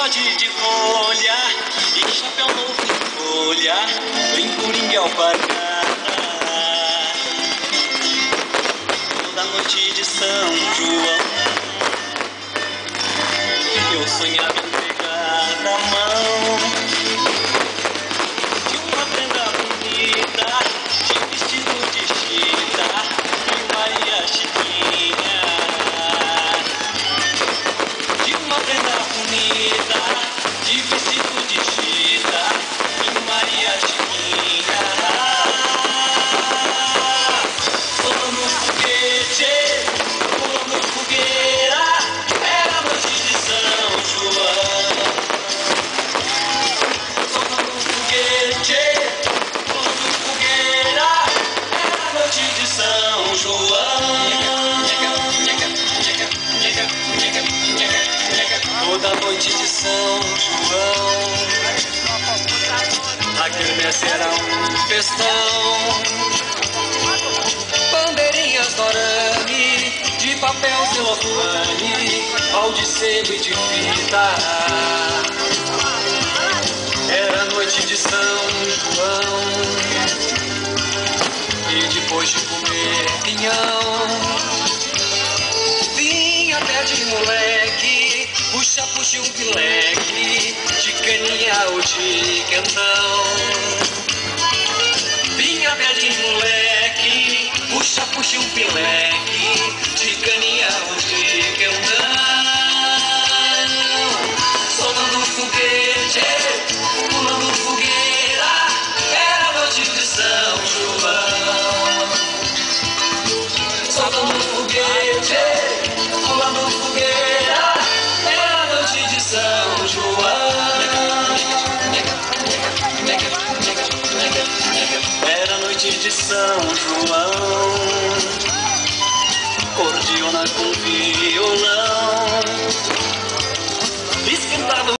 bigode de rolha e chapéu novo em folha, vem coringa alpargata. Toda noite de São João eu sonhava em pegar na mão de uma prenda bonita, de vestido de chita e Maria Chiquinha. De uma prenda bonita, de vestido de chita e Maria Chiquinha. Soltando um foguete, pulando fogueira, era noite de São João. Soltando um foguete, pulando fogueira, era noite de São João. Toda noite de São João, a quermesse era um festão. Bandeirinhas do arame, de papel celofane, pau de sebo e de fita. Era noite de São João, e depois de comer pinhão, vinha pé de moleque, puxa um pileque, de caninha ou de quentão. Vinha pé de moleque, puxa um pileque, de caninha ou de quentão. Soltando foguete, pulando fogueira, era noite de São João. Soltando foguete, pulando fogueira, era noite de São João. Era noite de São João.